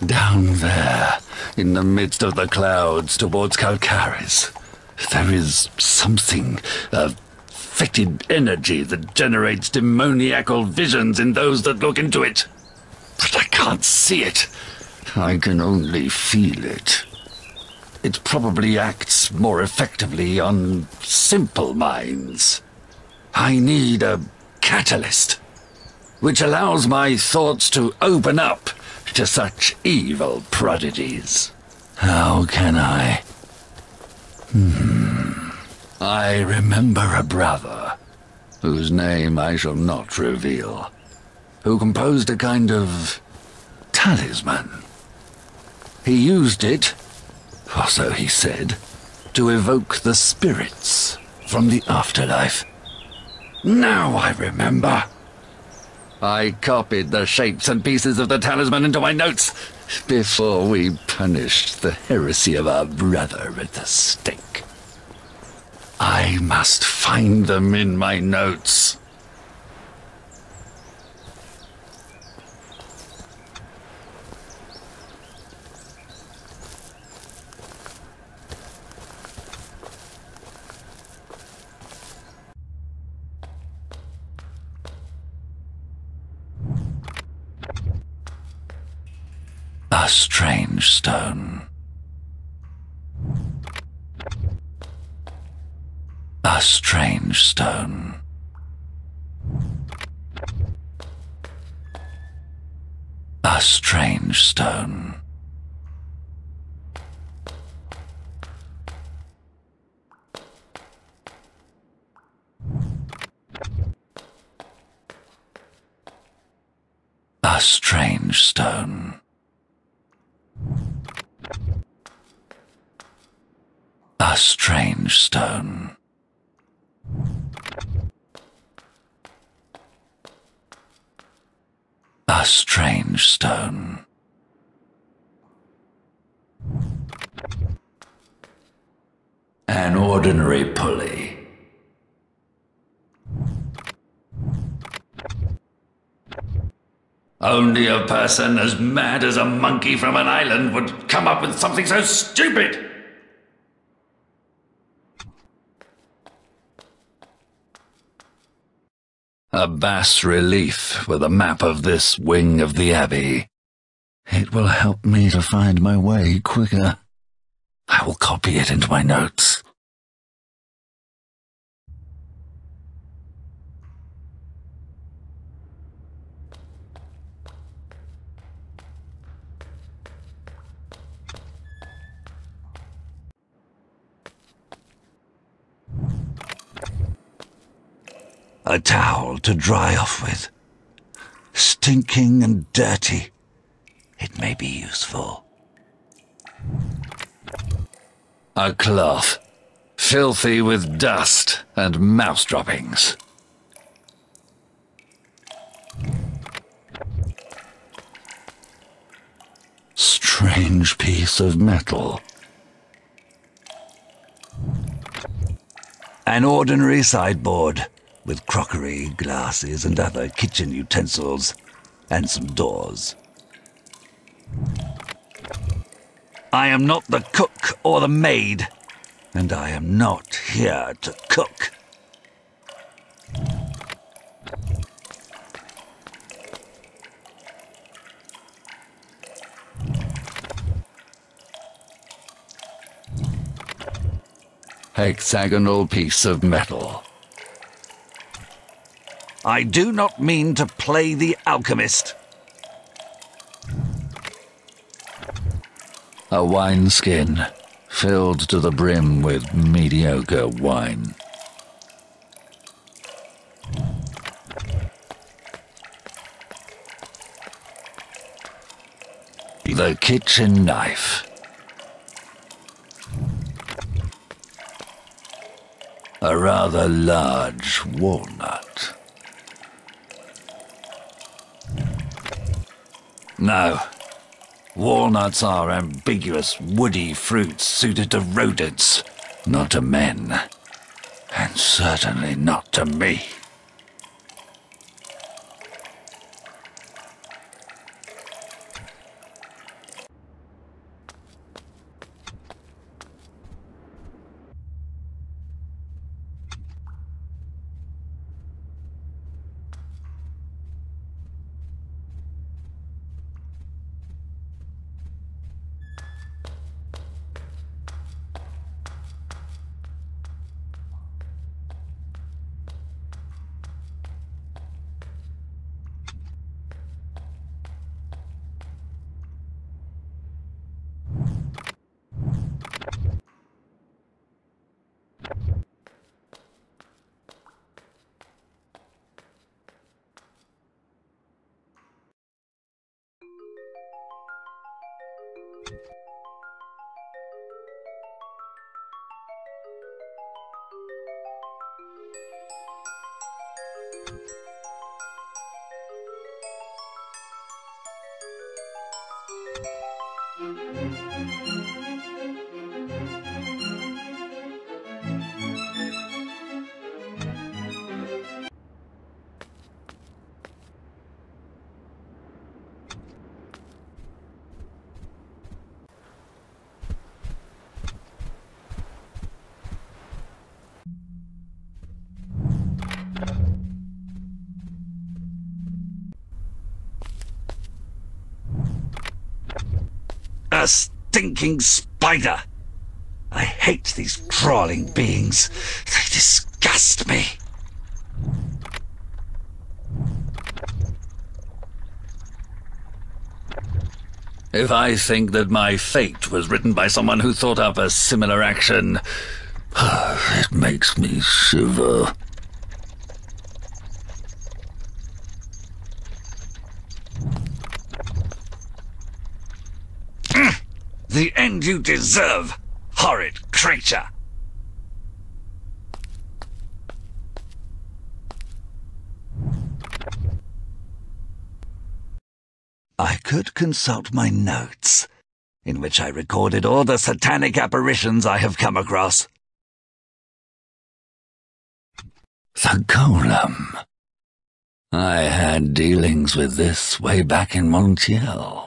Down there, in the midst of the clouds towards Calcaris, there is something, a fetid energy that generates demoniacal visions in those that look into it. But I can't see it. I can only feel it. It probably acts more effectively on simple minds. I need a catalyst, which allows my thoughts to open up to such evil prodigies. How can I? I remember a brother, whose name I shall not reveal, who composed a kind of talisman. He used it, or so he said, to evoke the spirits from the afterlife. Now I remember. I copied the shapes and pieces of the talisman into my notes before we punished the heresy of our brother at the stake. I must find them in my notes. A strange stone. A strange stone. A strange stone. A strange stone. A strange stone. A strange stone. An ordinary pulley. Only a person as mad as a monkey from an island would come up with something so stupid! A bas-relief with a map of this wing of the Abbey. It will help me to find my way quicker. I will copy it into my notes. A towel to dry off with. Stinking and dirty. It may be useful. A cloth, filthy with dust and mouse droppings. Strange piece of metal. An ordinary sideboard, with crockery, glasses, and other kitchen utensils, and some doors. I am not the cook or the maid, and I am not here to cook. Hexagonal piece of metal. I do not mean to play the alchemist. A wineskin, filled to the brim with mediocre wine. The kitchen knife. A rather large walnut. No. Walnuts are ambiguous, woody fruits suited to rodents, not to men. And certainly not to me. A stinking spider! I hate these crawling beings. They disgust me. If I think that my fate was written by someone who thought up a similar action, it makes me shiver. The end you deserve, horrid creature! I could consult my notes, in which I recorded all the satanic apparitions I have come across. The Golem. I had dealings with this way back in Montiel.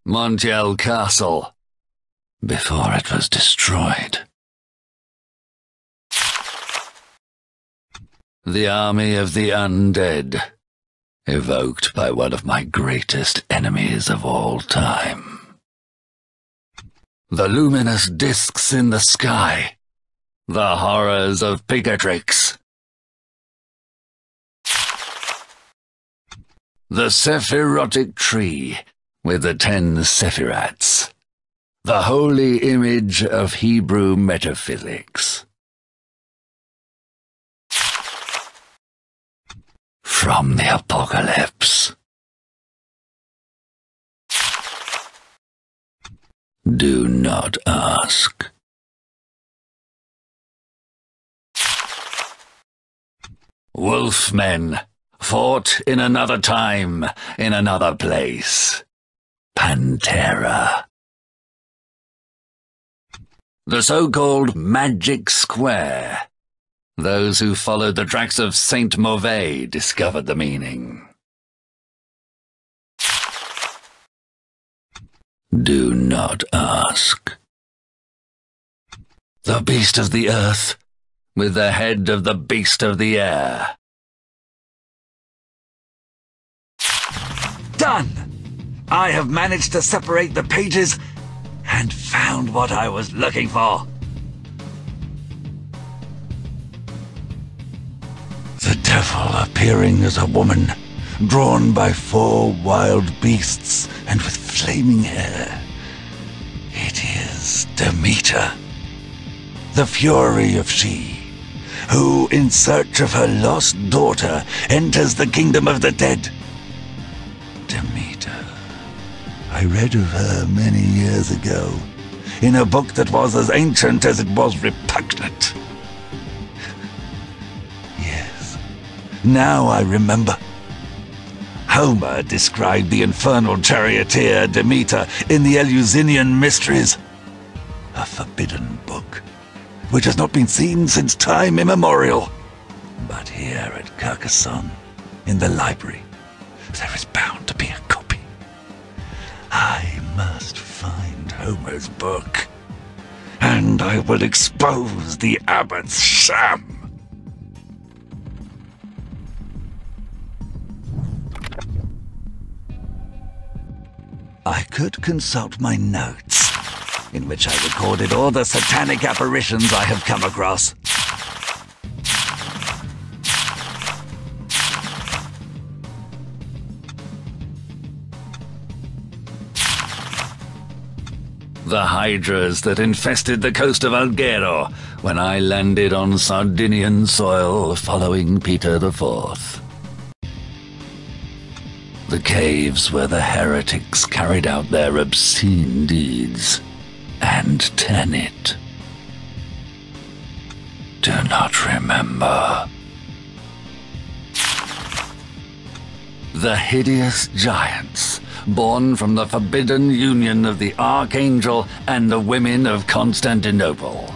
Montiel Castle, before it was destroyed. The army of the undead, evoked by one of my greatest enemies of all time. The luminous discs in the sky, the horrors of Picatrix. The Sephirotic tree, with the 10 Sephirats, the holy image of Hebrew metaphysics. From the apocalypse. Do not ask. Wolfmen fought in another time, in another place. Pantera. The so-called Magic Square. Those who followed the tracks of Saint Mauvais discovered the meaning. Do not ask. The beast of the earth, with the head of the beast of the air. Done! I have managed to separate the pages and found what I was looking for. The devil appearing as a woman, drawn by 4 wild beasts and with flaming hair. It is Demeter, the fury of She, who, in search of her lost daughter, enters the kingdom of the dead. Demeter. I read of her many years ago, in a book that was as ancient as it was repugnant. Yes, now I remember. Homer described the infernal charioteer Demeter in the Eleusinian Mysteries, a forbidden book, which has not been seen since time immemorial. But here at Carcassonne, in the library, there is bound to be a copy. I must find Homer's book, and I will expose the abbot's sham. I could consult my notes, in which I recorded all the satanic apparitions I have come across. The hydras that infested the coast of Alghero when I landed on Sardinian soil following Peter IV. The caves where the heretics carried out their obscene deeds, and Tenet. Do not remember. The hideous giants, born from the forbidden union of the Archangel and the women of Constantinople.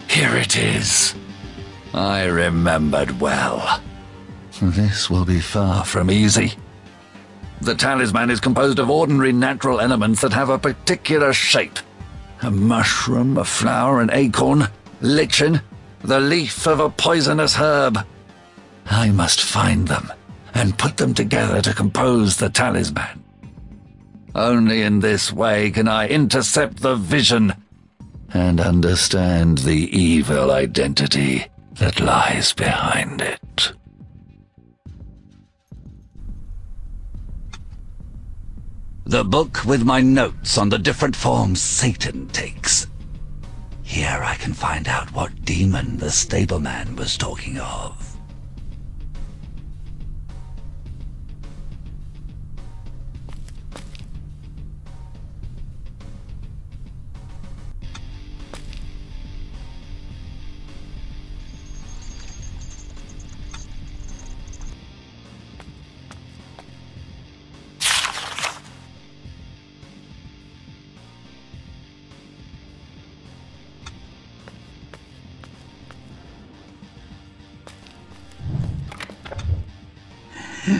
Here it is. I remembered well. This will be far from easy. The talisman is composed of ordinary natural elements that have a particular shape. A mushroom, a flower, an acorn, lichen, the leaf of a poisonous herb. I must find them and put them together to compose the talisman. Only in this way can I intercept the vision and understand the evil identity that lies behind it. The book with my notes on the different forms Satan takes. Here I can find out what demon the stableman was talking of.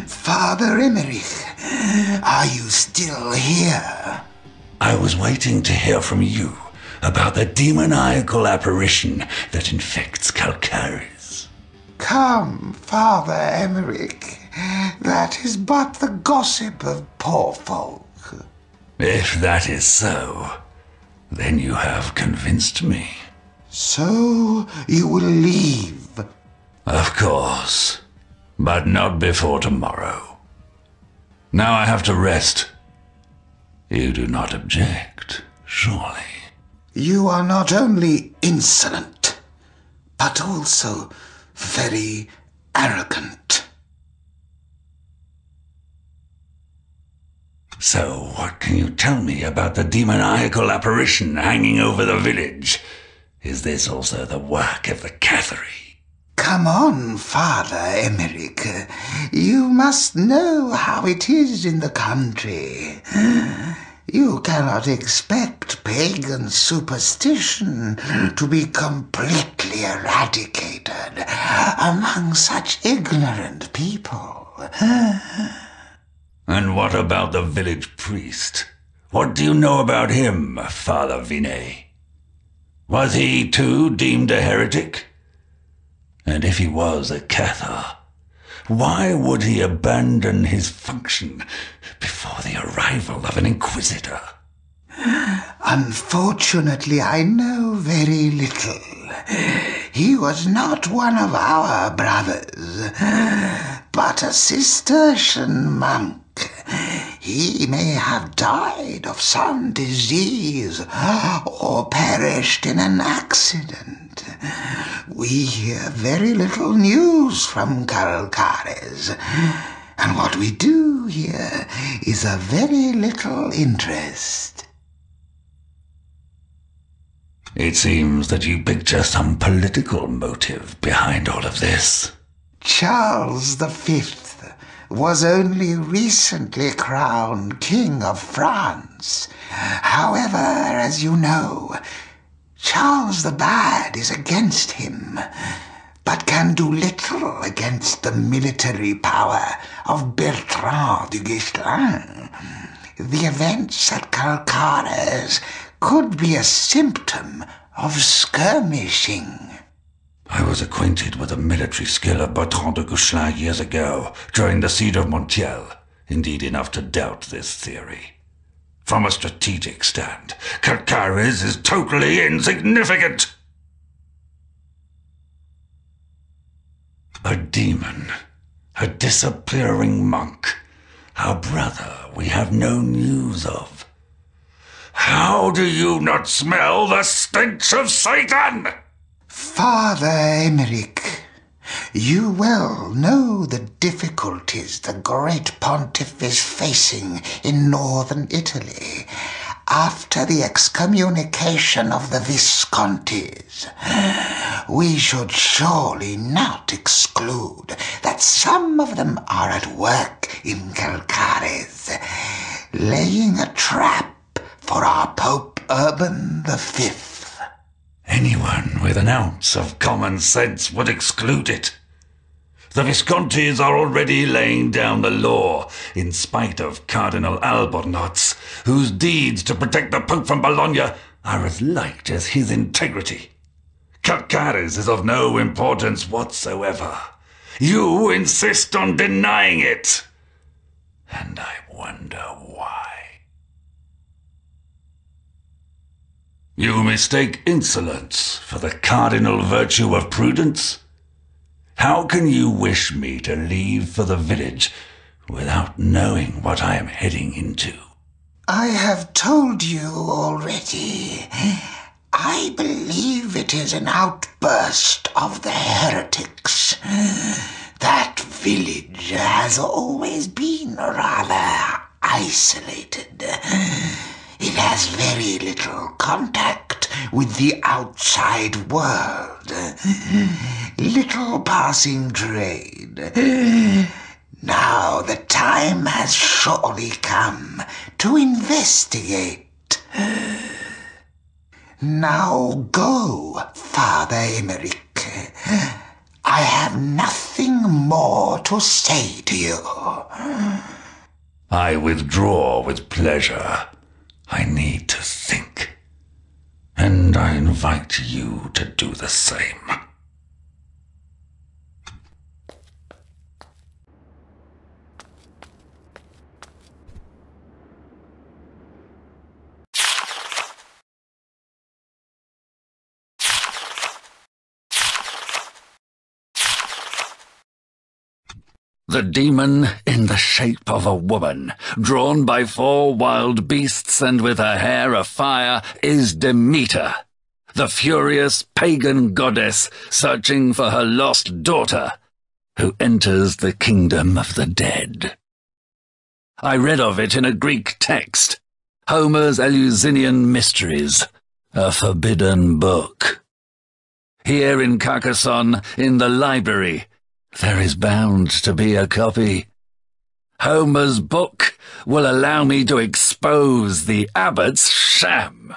Father Eymerich, are you still here? I was waiting to hear from you about the demoniacal apparition that infects Calcaris. Come, Father Eymerich, that is but the gossip of poor folk. If that is so, then you have convinced me. So you will leave? Of course. But not before tomorrow. Now I have to rest. You do not object, surely? You are not only insolent, but also very arrogant. So what can you tell me about the demoniacal apparition hanging over the village? Is this also the work of the Cathari? Come on, Father Eymerich. You must know how it is in the country. You cannot expect pagan superstition to be completely eradicated among such ignorant people. And what about the village priest? What do you know about him, Father Vinay? Was he too deemed a heretic? And if he was a Cathar, why would he abandon his function before the arrival of an Inquisitor? Unfortunately, I know very little. He was not one of our brothers, but a Cistercian monk. He may have died of some disease or perished in an accident. We hear very little news from Calcaris, and what we do hear is of very little interest. It seems that you picture some political motive behind all of this. Charles V was only recently crowned King of France. However, as you know, Charles the Bad is against him, but can do little against the military power of Bertrand du Guesclin. The events at Calcaris could be a symptom of skirmishing. I was acquainted with the military skill of Bertrand de Guesclin years ago, during the siege of Montiel, indeed enough to doubt this theory. From a strategic stand, Calcaris is totally insignificant. A demon, a disappearing monk, our brother we have no news of. How do you not smell the stench of Satan? Father Eymerich, you well know the difficulties the great pontiff is facing in northern Italy. after the excommunication of the Viscontis, we should surely not exclude that some of them are at work in Calcares, laying a trap for our Pope Urban V. Anyone with an ounce of common sense would exclude it. The Viscontis are already laying down the law, in spite of Cardinal Albornoz, whose deeds to protect the Pope from Bologna are as light as his integrity. Calcares is of no importance whatsoever. You insist on denying it. And I wonder why. You mistake insolence for the cardinal virtue of prudence? How can you wish me to leave for the village without knowing what I am heading into? I have told you already. I believe it is an outburst of the heretics. That village has always been rather isolated. It has very little contact with the outside world. Little passing trade. Now the time has surely come to investigate. Now go, Father Eymerich. I have nothing more to say to you. I withdraw with pleasure. I need to think. And I invite you to do the same. The demon in the shape of a woman, drawn by 4 wild beasts and with her hair afire, is Demeter, the furious pagan goddess searching for her lost daughter, who enters the kingdom of the dead. I read of it in a Greek text, Homer's Eleusinian Mysteries, a forbidden book. Here in Carcassonne, in the library, there is bound to be a copy. Homer's book will allow me to expose the abbot's sham.